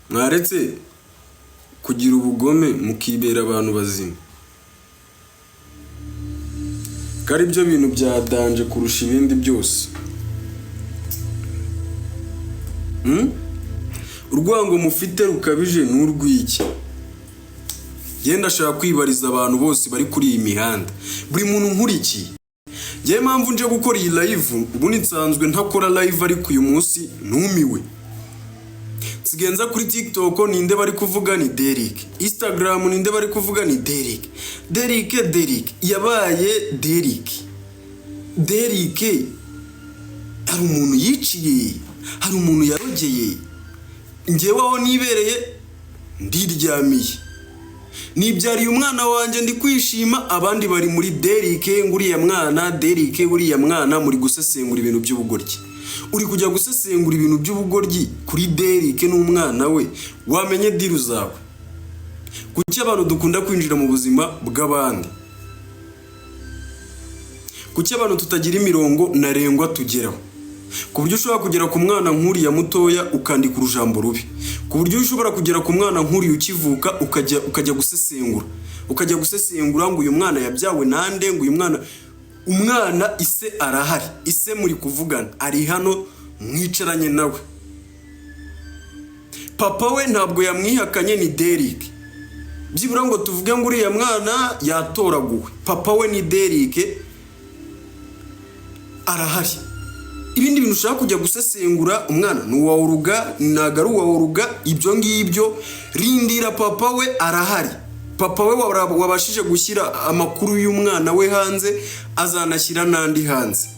mwaretse kugira ubugome mukibera abantu bazima. Kari byo bintu byadanje kurusha ibindi byose. Urwango mufite rukabije n'urwiki. Genda shaka kwibariza abantu bose bari kuri iyi mihanda. Buri muntu nkurikiye. Ngiye mpamvu nje gukora iyi live, ubundi nsanzwe ntakora live ariko uyu munsi numiwe. Sigenza kuri TikTok ninde bari kuvuga ni Derrick. Instagram ninde bari kuvuga ni Derrick. Derrick yabaye Derrick. Derrick hari umuntu yiciye, hari umuntu yarogeye. Ngewe aho nibereye ndiryamiye. Nibyariye umwana wanjye ndi kwishima, abandi bari muri Derrick nguriya mwana, Derrick uriya mwana muri gusesengura ibintu by'ubugoryi. Uri kujya gusesengura ibintu by'ubugoryi kuri Derrick n'umwana we, wamenye diru zawe. Kuki abantu dukunda kwinjira mu buzima bw'abandi? Kuki abantu tutagira imirongo narengwa tugeraho? Ku buryo ushobora kugera ku mwana nkuriya mutoya ukandika urujambo rubi. Ku buryo ushobora kugera ku mwana nkuriya ukivuka ukajya gusesengura. Ukajya gusesengura ngo uyu mwana yabyawe nande, ngo uyu umwana ise arahari. Ise muri kuvugana ari hano mwicaranye nawe. Papa we ntabwo yamwihakanye ni Derrick. Byibura ngo tuvuge ngo uriya mwana yatoraguwe. Papa we ni Derrick arahari. Ibindi bintu ushaka kujya gusesengura umwana nuwa uruga nagaru wa uruga, ibyo ngibyo rindira papa we arahari. Papa we wabashije gushyira amakuru y'umwana we hanze, azanashyira nandi hanze.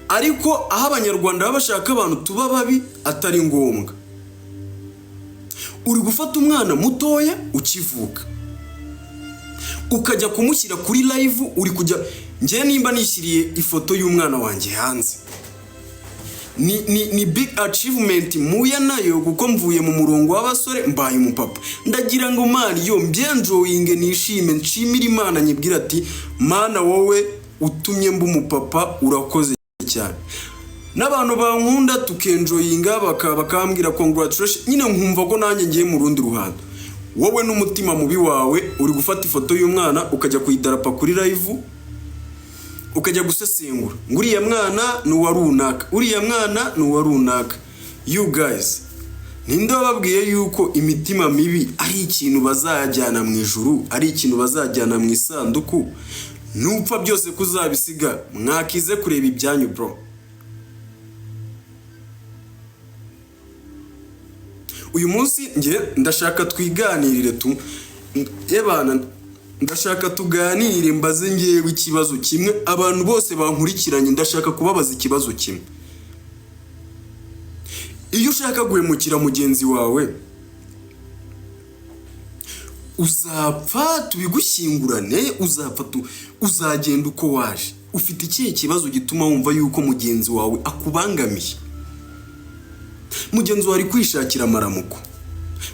Ariko aho abanyarwanda babashaka abantu tuba babi atari ngombwa. Uri gufata umwana mutoya ukivuka, ukajya kumushyira kuri live, uri kujya ngiye nimba nishyiriye ifoto y'umwana wanjye hanze. Ni big achievement muya nayo, kuko mvuye mu murongo w'abasore mbaye umupapa. Ndagira ngo mari yo mbyenjoyinge nishime, nshimira Imana nyibwira ati Mana wowe utumye mba umupapa urakoze cyane. N'abantu bankunda tukenjoyinga bakambwira congratulations, nyine nkumva ko nanjye ngiye mu rundi ruhando. Wowe n'umutima mubi wawe uri gufata ifoto y'umwana ukajya kuyidarapa kuri live, ukajya gusesengura nguriya mwana nuwa runaka, uriya mwana nuwa runaka. You guys, ninde wababwiye yuko imitima mibi ari ikintu bazajyana mu ijuru, ari ikintu bazajyana mu isanduku? Nupfa byose kuzabisiga, mwakize kureba ibyanyu bro. Uyu munsi nge ndashaka twiganirire ebana, ndashaka tuganire mbaze ngewe ikibazo kimwe. Abantu bose bankurikiranye ndashaka kubabaza ikibazo kimwe. Iyo ushaka guhemukira mugenzi wawe, uzapfa tubigushyingurane, uzapfa uzagenda uko waje. Ufite ikihe kibazo gituma wumva yuko mugenzi wawe akubangamiye? Mugenzi wari kwishakira amaramuko.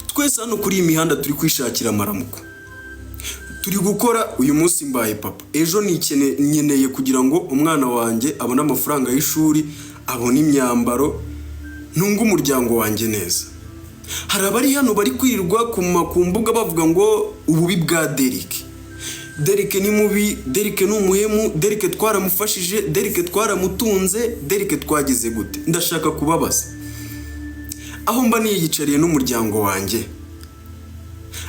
Twese hano kuri iyi mihanda turi kwishakira amaramuko. Turi gukora uyu munsi mbaye papa, ejo nkeneye kugira ngo umwana wanjye abone amafaranga y'ishuri, abone imyambaro, ntunga umuryango wanjye neza. Hari abari hano bari kwirirwa ku mbuga bavuga ngo ububi bwa Derrick. Derrick ni mubi, Derrick ni umuhemu, Derrick twaramufashije, Derrick twaramutunze, Derrick twagize gute. Ndashaka kubabaza, aho mba niyicariye n'umuryango wanjye,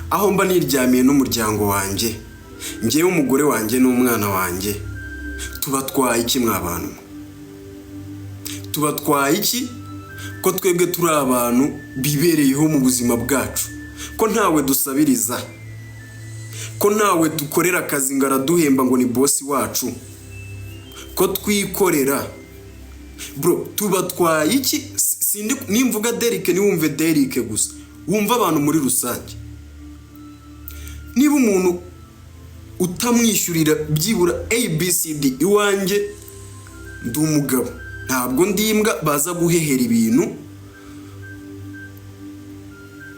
aho mba niryamiye n'umuryango wanjye, ngewe umugore wanjye n'umwana wanjye, tubatwaye iki mwabantu? Tubatwaye iki ko twebwe turi abantu bibereyeho mu buzima bwacu? Ko ntawe dusabiriza, ko ntawe dukorera akazi ngo araduhemba ngo ni boss wacu, ko twikorera bro? Tubatwaye iki? Nimvuga Derrick niwumve Derrick gusa, wumva abantu muri rusange. Niba umuntu utamwishyurira byibura ABCD, iwanjye ndi umugabo, ntabwo ndimbwa baza guhehera ibintu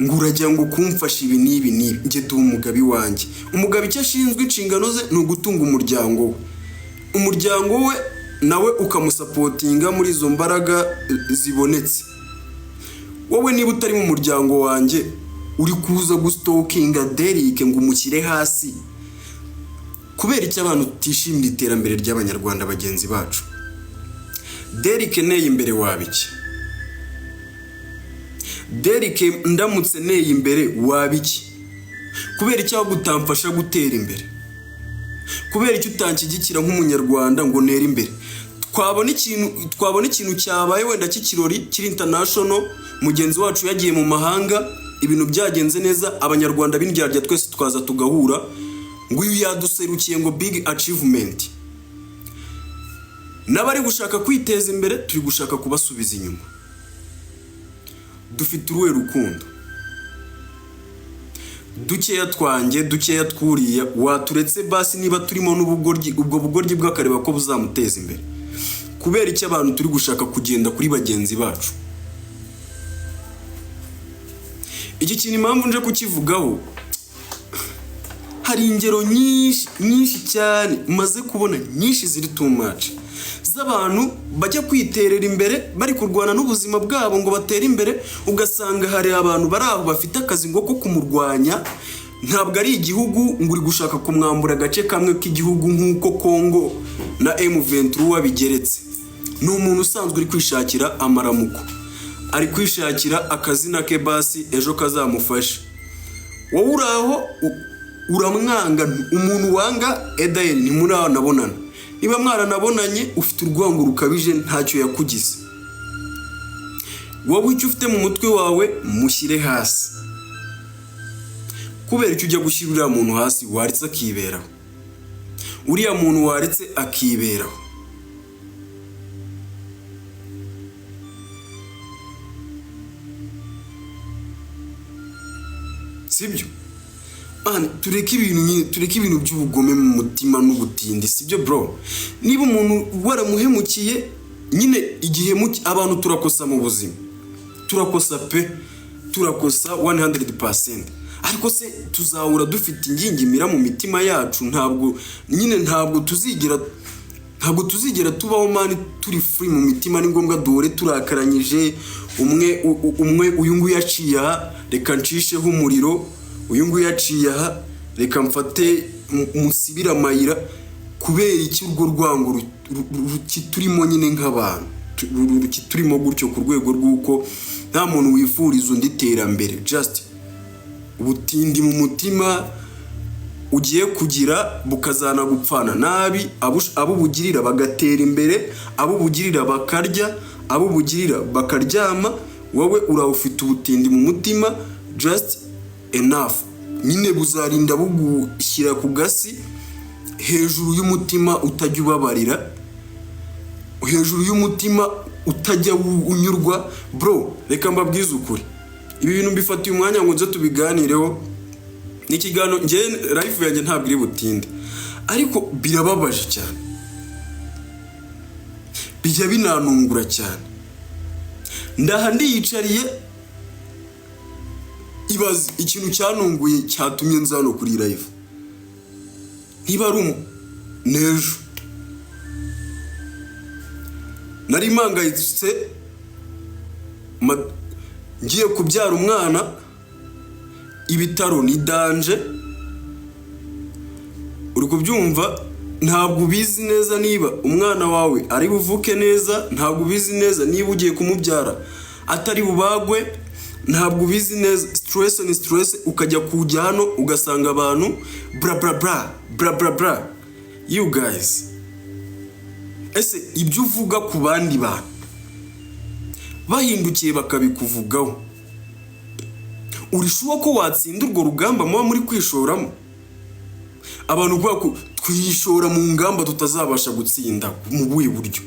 ngo urajya ngo kumfasha ibi n'ibi n'ibi. Nge ndi umugabo iwanjye. Umugabo icyo ashinzwe inshingano ze ni ugutunga umuryango we. Umuryango we nawe ukamusapotinga muri izo mbaraga zibonetse. wowe niba utari mu muryango wanjye uri kuza gustokinga Derrick ngo umushyire hasi kubera icyo abantu tutishimira iterambere ry'abanyarwanda bagenzi bacu. Derrick neye imbere wabiki? Derrick ndamutse neye imbere wabiki? Kubera icyo gutamfasha gutera imbere? Kubera icyo utanshyigikira nk'umunyarwanda ngo nere imbere? Twabona ikintu cyabaye wenda cy'ikirori kiri international, mugenzi wacu yagiye mu mahanga, ibintu byagenze neza, abanyarwanda b'indyarya twese twaza tugahura ngo uyu yaduserukiye ngo big achievement. N'abari gushaka kwiteza imbere turi gushaka kubasubiza inyuma. Dufite uruwe rukundo dukeya twanjye, dukeya twuriya, waturetse basi niba turimo n'ubugoryi, ubwo bugoryi bw'akareba ko buzamuteza imbere. Kubera icyo abantu turi gushaka kugenda kuri bagenzi bacu. Iki kintu impamvu nje kukivugaho, hari ingero nyinshi cyane maze kubona, nyinshi ziri too much, z'abantu bajya kwiterera imbere bari kurwana n'ubuzima bwabo ngo batere imbere, ugasanga hari abantu bari aho bafite akazi ngo ko kumurwanya. Ntabwo ari igihugu ngo uri gushaka kumwambura agace kamwe k'igihugu nk'uko Congo na M23 bigeretse. Ni umuntu usanzwe uri kwishakira amaramuko, ari kwishakira akazina ke basi ejo kazamufasha. Wowe uraho uramwanga, umuntu wanga Edael ni muri nabonana. Niba mwaranabonanye ufite urwango rukabije ntacyo yakugize. Wowe icyo ufite mu mutwe wawe mushyire hasi. Kubera icyo ujya gushyirira umuntu hasi waretse akiberaho. Uriya muntu waretse akiberaho. Sibyo? Tureke ibintu by'ubugome mu mutima n'ubutindi, sibyo bro? Niba umuntu waramuhemukiye, nyine igihe abantu turakosa mu buzima, turakosa pe, turakosa 100%. Ariko se tuzahura dufite ingingimira mu mitima yacu? Ntabwo tuzigera tubaho mani turi free mu mitima. Ni ngombwa duhore turakaranyije, umwe uyu nguyu yaciye aha reka ncisheho umuriro, uyu nguyu yaciye aha reka mfate musibira amayira. Kubera iki urwo rwango rukiturimo nyine nk'abantu, rukiturimo gutyo ku rwego rw'uko nta muntu wifuriza undi iterambere, just ubutindi mu mutima ugiye kugira bukazana gupfana nabi. Abo bugirira bagatera imbere, abo bugirira bakarya, abo bugirira bakaryama. Wowe urawufite ubutindi mu mutima, just enough. Nyine buzarinda bugushyira ku gasi hejuru y'umutima utajya ubabarira, hejuru y'umutima utajya unyurwa. Bro, reka mbabwize ukuri, ibi bintu mbifatiye umwanya ngo nze tubiganireho. N'ikiganiro nge life yanjye ntabwo iri butinde, ariko birababaje cyane, bijya binanungura cyane. Ndaha ndiyicariye, ibaze ikintu cyanunguye cyatumye nzano kuri live. Niba ari nejo nari mangayitse ngiye kubyara umwana, ibitaro ni danje, uri kubyumva. Ntabwo ubizi neza niba umwana wawe ari buvuke neza, ntabwo ubizi neza niba ugiye kumubyara atari bubagwe, ntabwo ubizi neza. Stress ni stress, ukajya kujya hano ugasanga abantu bra. You guys, ese ibyo uvuga ku bandi bantu bahindukiye bakabikuvugaho, urishuwa ko watsinda urwo rugamba muba muri kwishoramo? Abantu kuvuga ko twishora mu ngamba tutazabasha gutsinda mu buhe buryo?